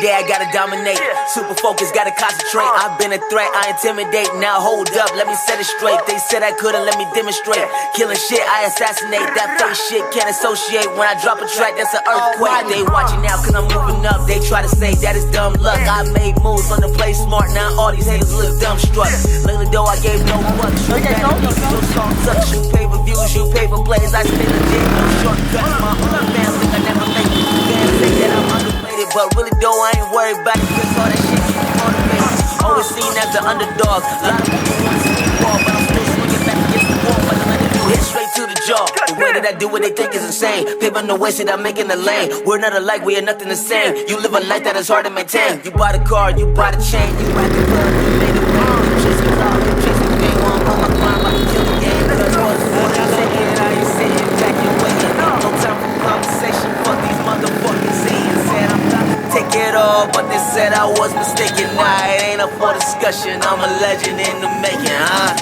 Yeah, I gotta dominate. Super focused, gotta concentrate. I've been a threat, I intimidate. Now hold up, let me set it straight. They said I couldn't, let me demonstrate. Killing shit, I assassinate. That fake shit can't associate. When I drop a track, that's an earthquake. They watching now cause I'm moving up. They try to say that it's dumb luck. I made moves on the play smart. Now all these haters look dumbstruck. Lately though, I gave no fucks. You songs up, you pay for views, you pay for plays. I stay legit, no shortcuts. My own fans think I never make it. Fans say that I'm underrated, but really though I ain't worried about it. Cause all that shit keep me motivated. Always seen as the underdog. A lot of people wanna see me fall, but I'm still swinging back against the wall. But I'm letting you hit straight to the jaw. The way that I do what they think is insane. Paper no waste that I'm making the lane. We're not alike, we are nothing the same. You live a life that is hard to maintain. You bought a car, you bought a chain, you at the club, you made it rain. You chasing cloud, you chasing fame. I'm on my grind, about to kill the game. Cause what's more than taking how you sitting back and waiting. No time for conversation, fuck these motherfucking scenes. Said I'm not to take it all, but they said I was mistaken. Nah, it ain't up for discussion. I'm a legend in the making, huh?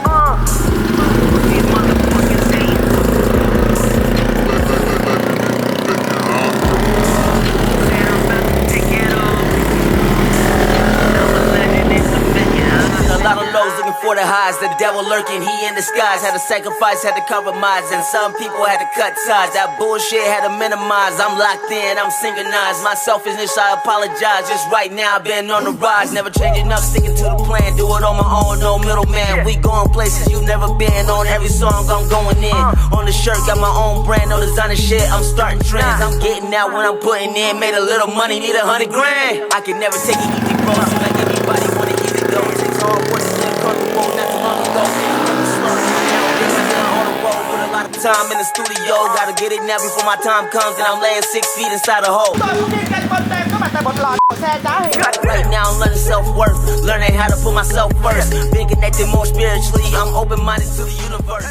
These motherfucking scenes. Said I'm about to take it all. I'm a legend in the making, huh? Seen a lot of lows looking for the highs. The devil lurking, he in disguise. Had to sacrifice, had to compromise. And some people had to cut ties. That bullshit had to minimize. I'm locked in, I'm synchronized. My selfishness, I apologize. Just right now, I've been on the rise. Never changing up, sticking to the plan. Do it on my own, no middleman. We going places you've never been. On every song, I'm going in. On the shirt, got my own brand. No designer shit, I'm starting trends. I'm getting out when I'm putting in. Made a little money, need 100 grand. I can never take it easy, bro. Seem like everybody wanna easy go. It takes hard work to live comfortable, not too long ago. Time in the studio, gotta get it now before my time comes, and I'm laying 6 feet inside a hole. Right now I'm learning self-worth, learning how to put myself first. Been connected more spiritually, I'm open-minded to the universe.